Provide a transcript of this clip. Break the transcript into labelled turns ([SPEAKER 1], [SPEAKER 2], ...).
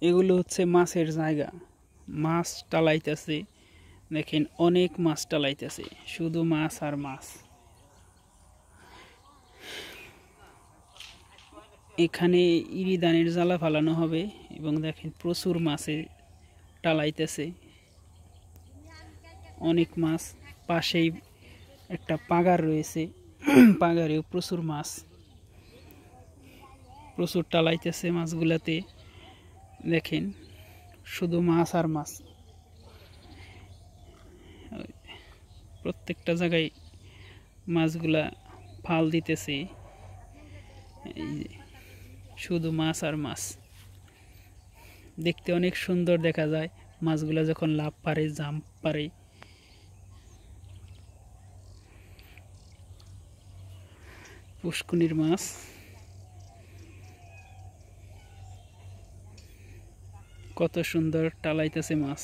[SPEAKER 1] এগুলো হচ্ছে মাছের জায়গা। মাছ টালাইতেছে, দেখেন অনেক মাছ টালাইতেছে, শুধু মাছ আর মাছ। এখানে ইরিদানের জ্বালা ফালানো হবে এবং দেখেন প্রচুর মাছে টালাইতেছে, অনেক মাছ। পাশেই একটা পাগার রয়েছে, পাগারেও প্রচুর মাছ, প্রচুর টালাইতেছে মাছগুলাতে। দেখেন শুধু মাছ আর মাছ, প্রত্যেকটা জায়গায় মাছগুলা ফাল দিতেছে, শুধু মাছ আর মাছ। দেখতে অনেক সুন্দর দেখা যায় মাছগুলা যখন লাফ পারে, জাম্প পারে। পুষ্কুনির মাছ, কত সুন্দর টালাইতেছে মাছ।